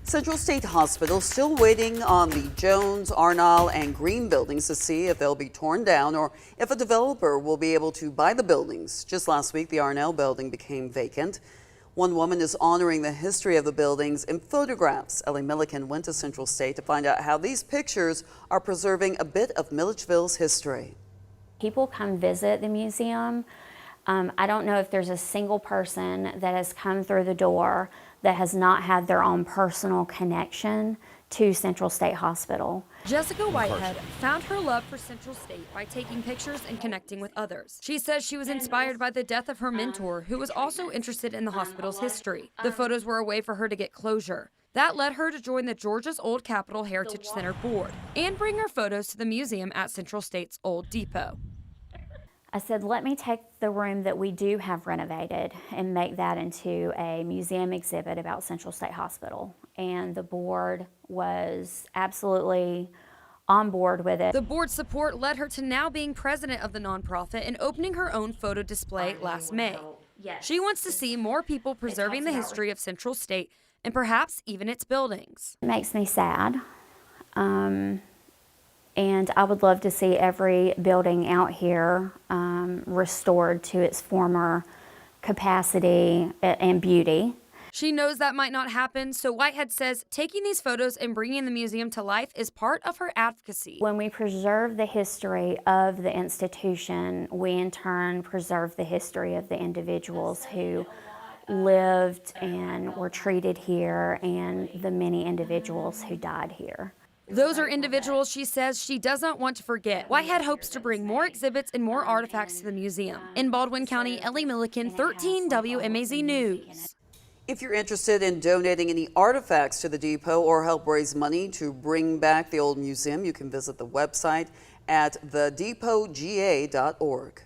Central State Hospital still waiting on the Jones, Arnall, and Green buildings to see if they'll be torn down or if a developer will be able to buy the buildings. Just last week, the Arnall building became vacant. One woman is honoring the history of the buildings in photographs. Ellie Milliken went to Central State to find out how these pictures are preserving a bit of Milledgeville's history. People come visit the museum. I don't know if there's a single person that has come through the door that has not had their own personal connection to Central State Hospital. Jessica Whitehead found her love for Central State by taking pictures and connecting with others. She says she was inspired by the death of her mentor, who was also interested in the hospital's history. The photos were a way for her to get closure. That led her to join the Georgia's Old Capitol Heritage Center board and bring her photos to the museum at Central State's Old Depot. I said, let me take the room that we do have renovated and make that into a museum exhibit about Central State Hospital. And the board was absolutely on board with it. The board's support led her to now being president of the nonprofit and opening her own photo display last May. She wants to see more people preserving the history of Central State and perhaps even its buildings. It makes me sad. And I would love to see every building out here restored to its former capacity and beauty. She knows that might not happen, so Whitehead says taking these photos and bringing the museum to life is part of her advocacy. When we preserve the history of the institution, we in turn preserve the history of the individuals who lived and were treated here and the many individuals who died here. Those are individuals she says she does not want to forget. Whitehead hopes to bring more exhibits and more artifacts to the museum. In Baldwin County, Ellie Milliken, 13 WMAZ News. If you're interested in donating any artifacts to the depot or help raise money to bring back the old museum, you can visit the website at thedepotga.org.